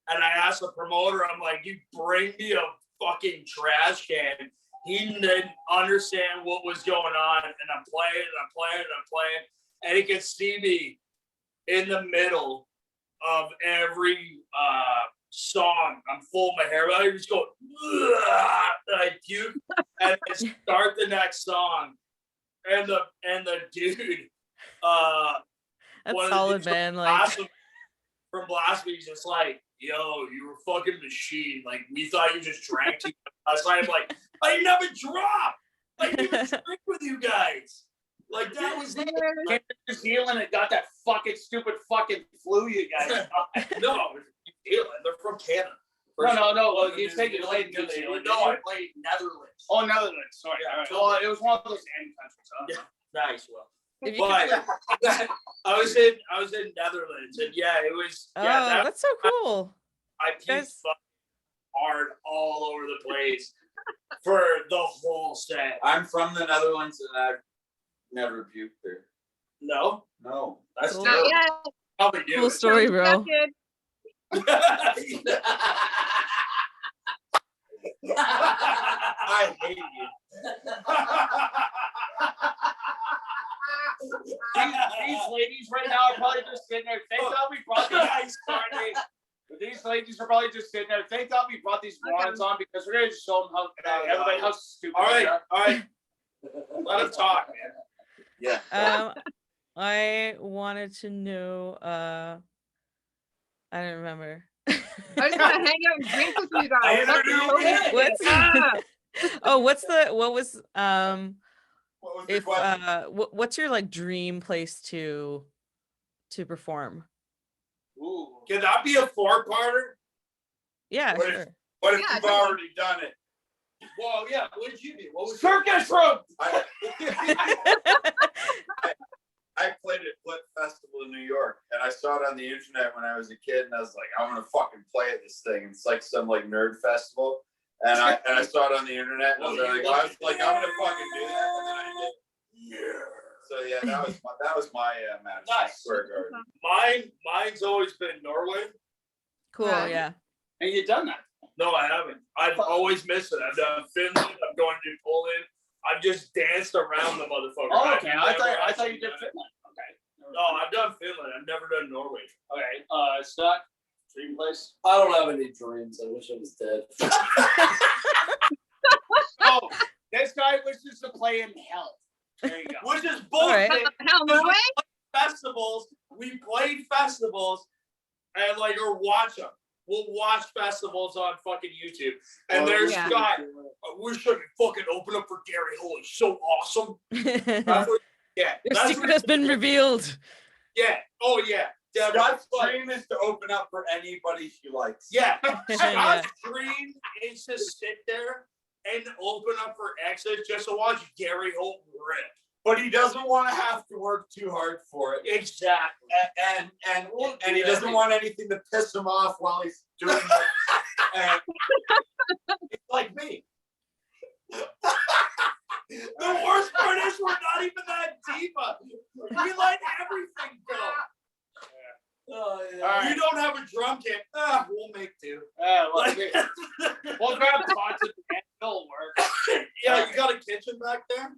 And I asked the promoter, I'm like, you bring me a fucking trash can. He didn't understand what was going on. And I'm playing. And he could see me in the middle of every song. I'm full of my hair. I just go, and I puke. And I start the next song. And the dude, That's solid, man. Like, from Blasphemy, just like, yo, you were a fucking machine. Like, we thought you just drank too much. I'm like, I never dropped. I didn't even drink with you guys. Like, that was it. New Zealand and got that fucking stupid fucking flu you guys got. No, New Zealand. They're from Canada. No. Well, you said you played New Zealand. No, I played Netherlands. Oh, Netherlands. Sorry. Yeah. Well, it was one of those end countries, huh? Yeah, nice. Well, if you but I was in Netherlands, and yeah, it was. oh, Yeah, that's so cool. I puked Guys- hard all over the place for the whole set. I'm from the Netherlands and I've never puked there. No, No. that's Cool. terrible. Not yet. Probably do Cool it. story, bro. Accepted. I hate you. These ladies right now are probably just sitting there. Thank God we brought these. These ladies are probably just sitting there. Thank God we brought these morons on because we're gonna just show them how everybody how stupid. All they right, are. all right. Let him talk, man. Yeah. I wanted to know. I don't remember. I just want to hang out and drink with you guys. That's Yeah. What's Yeah. oh, what was What was the if question? what's your like dream place to perform? Ooh. Can that be a four-parter? Yeah, What if- sure. What if Yeah, you've totally. already done it? Well, yeah. What did you do? What was Circus room. it on the internet when I was a kid, and I was like, I'm gonna fucking play at this thing. It's like some like nerd festival, and I saw it on the internet, and I was like, I'm gonna fucking do that, and then I did. Yeah. So yeah, that was my Madison Square Garden. Mine's always been Norway. Cool. Yeah. And you've done that. No, I haven't. I've always missed it. I've done Finland. I'm going to Poland. I've just danced around the motherfucker. Oh, okay. I thought you did Finland. Okay. No, I've done Finland. I've never done Norway. Okay. Scott, dream place. I don't have any dreams. I wish I was dead. Oh, this guy wishes to play in hell. There you go. Which is bullshit. Right. Hell, no way. Festivals. We played festivals and or watch them. We'll watch festivals on fucking YouTube. And there's Scott. I wish I could fucking open up for Gary Hole. He's so awesome. Your secret has been revealed. Yeah. Oh yeah. Scott's dream is to open up for anybody he likes. Yeah. Scott's dream is to sit there and open up for exes just to watch Gary Holt rip. But he doesn't want to have to work too hard for it. Exactly. And he doesn't want anything to piss him off while he's doing it. It's like me. The worst part is we're not even that diva. We let everything go. Oh, yeah. Right. You don't have a drum kit. We'll make do. We'll grab pots and it'll work. Yeah, you got a kitchen back there?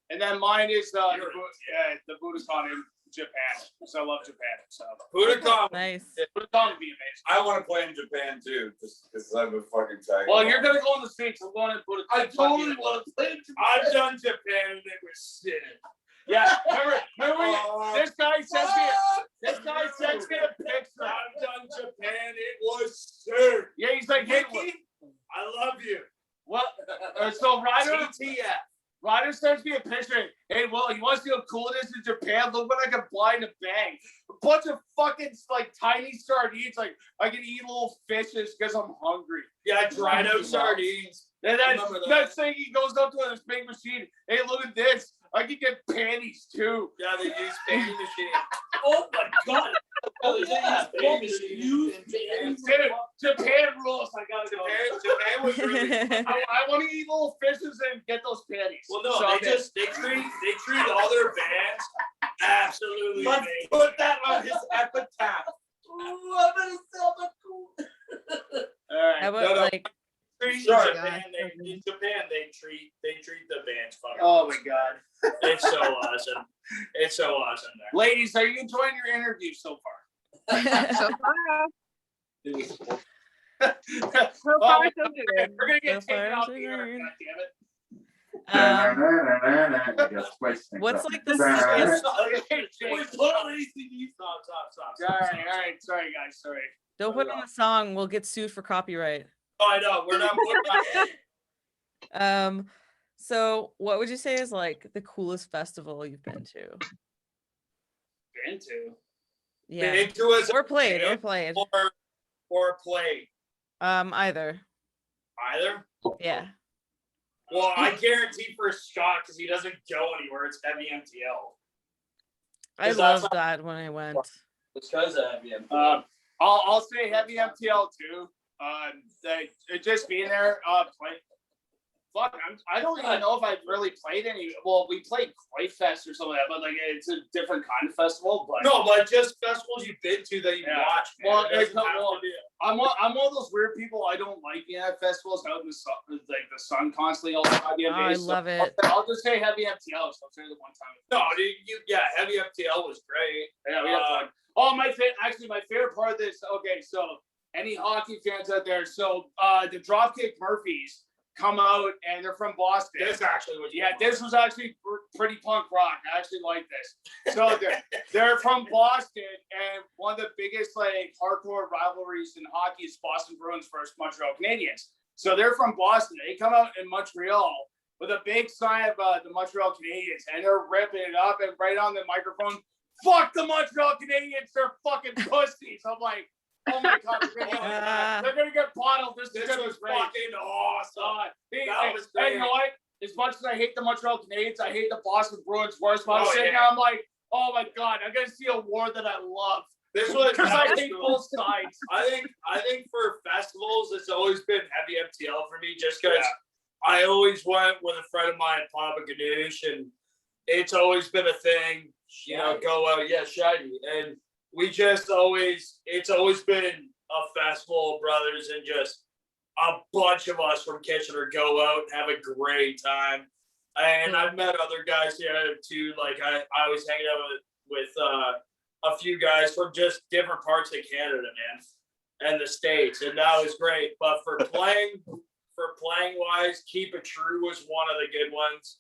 And then mine is the Budokan in Japan. So I love Japan. So Budokan. Nice. Budokan would be amazing. I want to play in Japan too, just because I'm a fucking tiger. Well, you're gonna go in the States. I'm going to Budokan. I totally want to play in Japan. I've done Japan and it was sitting. Yeah, remember this guy sent me a picture. I've done Japan. It was sick. Yeah, he's like, hey, Ricky, I love you. what? So TTF. Ryder sends me a picture. Hey, well, you want to see how cool it is in Japan? Look what I can buy in a bag. A bunch of fucking tiny sardines. Like I can eat little fishes because I'm hungry. Yeah, dried out sardines. And then next thing he goes up to this big machine. Hey, look at this. I can get panties too. Yeah, they use panty machine. Oh my god. Oh, yeah. Dude, Japan rules. I gotta go. Japan was really. I want to eat little fishes and get those panties. Well, no, So they treat all their bands absolutely Let's amazing. put that on his epitaph. I'm gonna sell the cool. All right. How about In Sure. Japan, they treat the bands fucking. Oh my god. It's so awesome. It's so awesome there. Ladies, are you enjoying your interview so far? So far, Dude, so far, so good. We're gonna get So taken far, off so the air. good. God damn it. What's like the Wait, put on ACD. Stop. All right. Sorry, guys. Sorry. don't put on a song, we'll get sued for copyright. Oh, I know. We're not putting on. So what would you say is like the coolest festival you've been to? Been to. Yeah. Been to us Or played. or played. Either. Either? Yeah. Well, I guarantee for Scott, because he doesn't go anywhere, it's heavy MTL. I Is that loved something- that when I went. this guy's a heavy I'll say heavy MTL too. Just being there, play. Fuck, I don't even know if I've really played any. Well, we played Koi Fest or something like that, but like it's a different kind of festival. But No, but just festivals you've been to that you Yeah. watched. Man. Well, It doesn't it's not- have to well, be- I'm one of those weird people. I don't like being at festivals out in the sun, like the sun constantly all the time. Oh, I love it. I'll just say heavy MTL. So I'll say the one time. No, dude, heavy MTL was great. Yeah, we had fun. Oh, my favorite part of this. Okay, so any hockey fans out there? So the Dropkick Murphys come out and they're from Boston. This actually was. This was actually pretty punk rock. I actually like this. So they're from Boston, and one of the biggest hardcore rivalries in hockey is Boston Bruins versus Montreal Canadiens. So they're from Boston. They come out in Montreal with a big sign of the Montreal Canadiens, and they're ripping it up and right on the microphone. Fuck the Montreal Canadiens! They're fucking pussies. I'm like, oh my god, they're gonna get bottled. This This was was great. fucking awesome. That was And great. you know what? As much as I hate the Montreal Canadiens, I hate the Boston Bruins worse. But I'm Oh, sitting yeah. there, I'm like, Oh my God, I'm gonna see a war that I love. This was Because I hate both sides. I think for festivals, it's always been heavy MTL for me, just because I always went with a friend of mine, Papa Ganoush, and it's always been a thing. You know, go out, Shaggy, and we just it's always been a festival of brothers, and just a bunch of us from Kitchener go out and have a great time. And I've met other guys here too. Like I was hanging out with a few guys from just different parts of Canada, man, and the States, and that was great. But for playing wise, Keep It True was one of the good ones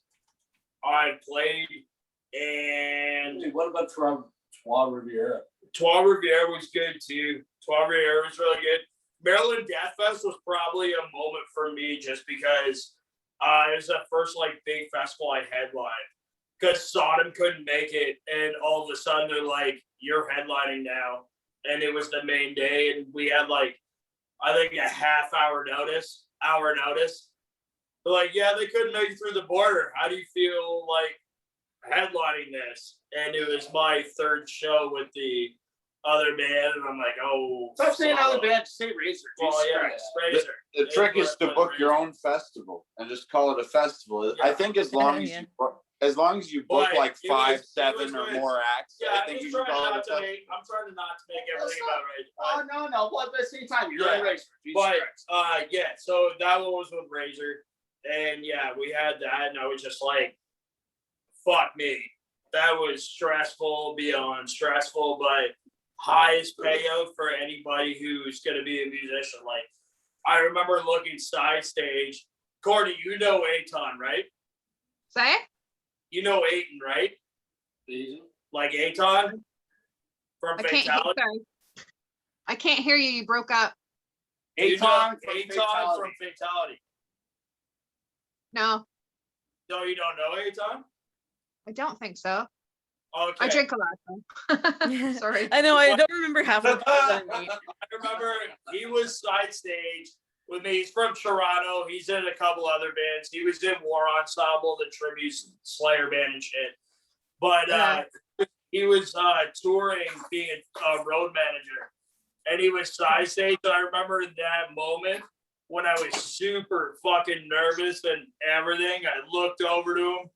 I played. And What about Trois Riviera? Trois Riviera was good too. Trois Riviera was really good. Maryland Death Fest was probably a moment for me, just because it was the first like big festival I headlined. Because Sodom couldn't make it, and all of a sudden they're like, "You're headlining now," and it was the main day, and we had like, I think a hour notice. They're like, "Yeah, they couldn't make it through the border. How do you feel like headlining this?" And it was my third show with the other band, and I'm like, "Oh, Stop saying other band, say Razor. well, yeah, Razor." The trick is to book your own festival and just call it a festival. I think as long as you book But like it 5, was 7 or good. more acts, Yeah, I think you should call it a festival. I'm trying to not to make everything about Razor. Oh no. Well, at the same time, you're in Razor. But so that one was with Razor, and we had that, and I was just like, "Fuck me." That was stressful beyond stressful, but highest payout for anybody who's going to be a musician. Like, I remember looking side stage. Courtney, you know Aton, right? Say? You know Aton, right? Like Aton from Fatality. I can't hear you. You broke up. Aton from Fatality. No, No, you don't know Aton? I don't think so. Okay. I drink a lot. Though. Sorry. I know. I don't remember half of I remember he was side stage with me. He's from Toronto. He's in a couple other bands. He was in War Ensemble, the tribute Slayer band and shit. But he was touring, being a road manager, and he was side stage. So I remember that moment when I was super fucking nervous and everything. I looked over to him,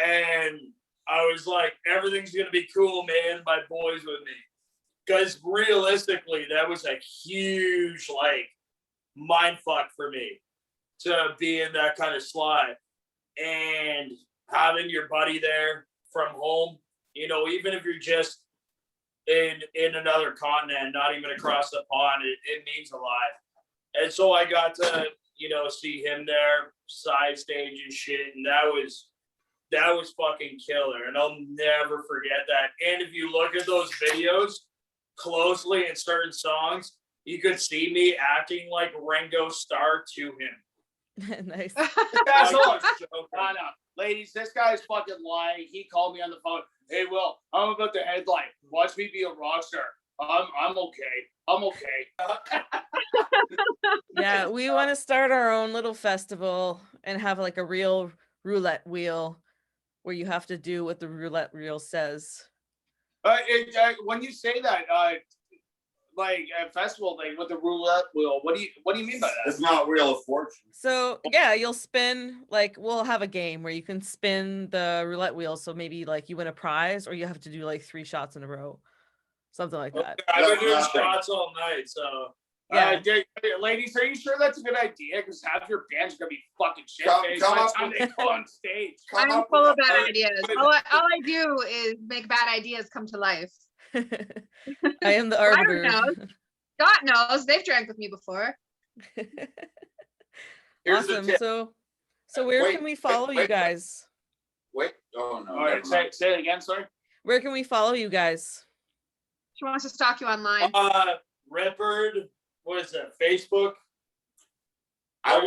and I was like, "Everything's gonna be cool, man. My boy's with me." Because realistically, that was a huge like mind fuck for me to be in that kind of slide, and having your buddy there from home. You know, even if you're just in another continent, not even across the pond, it means a lot. And so I got to see him there side stage and shit, and that was fucking killer, and I'll never forget that. And if you look at those videos closely in certain songs, you could see me acting like Ringo Starr to him. Nice. That's all. No. Ladies, this guy's fucking lying. He called me on the phone. "Hey, Will, I'm about to headline. Watch me be a rock star. I'm okay. Yeah, we want to start our own little festival and have like a real roulette wheel where you have to do what the roulette wheel says. When you say that, like a festival thing with the roulette wheel, what do you mean by that? It's not Wheel of Fortune. So yeah, you'll spin, like we'll have a game where you can spin the roulette wheel. So maybe like you win a prize, or you have to do like 3 shots in a row, something like that. I've been doing shots all night, so. Yeah. Ladies, are you sure that's a good idea? Because half your band's gonna be fucking shit faced Come by up the time they go on stage. I'm full of bad ideas. All I do is make bad ideas come to life. I am the arbiter. God knows they've drank with me before. Awesome. So where can we follow you guys? Wait. Oh no. All right, say it again. Sorry. Where can we follow you guys? She wants to stalk you online. Rippr'd. What is that? Facebook? I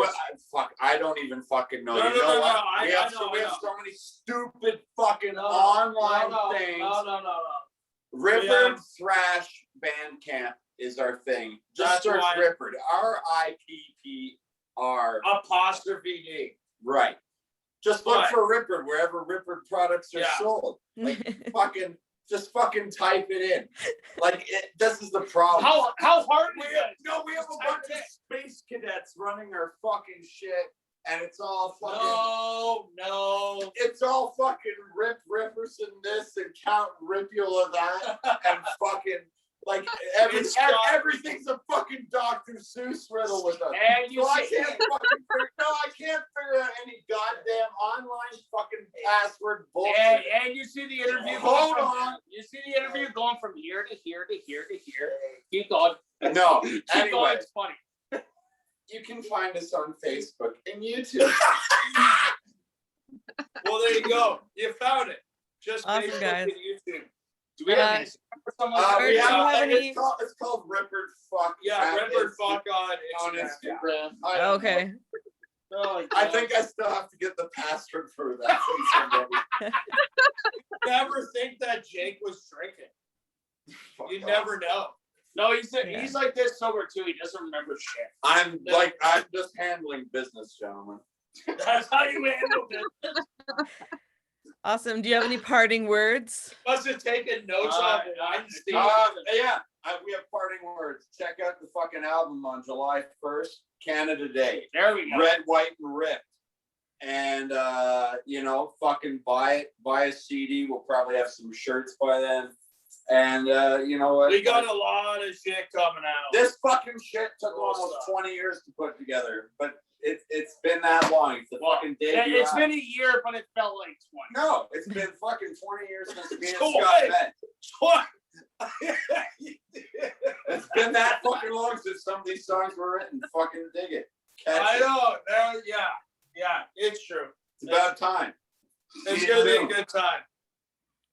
don't even fucking know. No, you know what? We have know. so many stupid fucking online things. No. Rippr'd Thrash Bandcamp is our thing. Just search Rippr'd. RIPPR. Apostrophe D. Right. Just look for Rippr'd wherever Rippr'd products are sold. Like just fucking type it in. Like this is the problem. How hard is it? No, we have a bunch of space cadets running our fucking shit, and it's all fucking. No. It's all fucking Rip Ripperson this and Count Ripula that, and fucking like everything's a fucking Dr. Seuss riddle with us. And you So I can't figure out any goddamn online fucking password bullshit. And you see the interview You see the interview going from here to here to here to here. Keep going. No. Keep Anyway, going. It's funny. you can find us on Facebook and YouTube. Well, there you go. You found it. Just Awesome, Facebook guys. and YouTube. Do we have any for someone? It's called Rippr'd Fuck. Yeah, Rippr'd Fuck on Instagram. Okay. I think I still have to get the password for that. From somebody. Never think that Jake was drinking. You never know. No, he's like this sober too. He doesn't remember shit. I'm just handling business, gentlemen. That's how you handle it. Awesome. Do you have any parting words? Must have taken notes on Weinstein. Yeah, we have parting words. Check out the fucking album on July 1st, Canada Day. There we go. Red, White, and Ripped. And fucking buy a CD. We'll probably have some shirts by then. And you know what? We got a lot of shit coming out. This fucking shit took almost 20 years to put together, but it's been that long. It's the fucking day. It's been a year, but it felt like 20. No, it's been fucking 20 years since me and Scott met. It's been that fucking long since some of these songs were written. Fucking dig it. I know. Yeah, it's true. It's about time. It's gonna be a good time.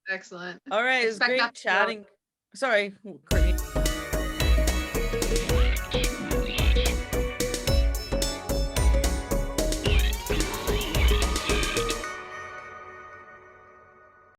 Excellent. All right. It was Expect great that to go. chatting. Sorry, Courtney.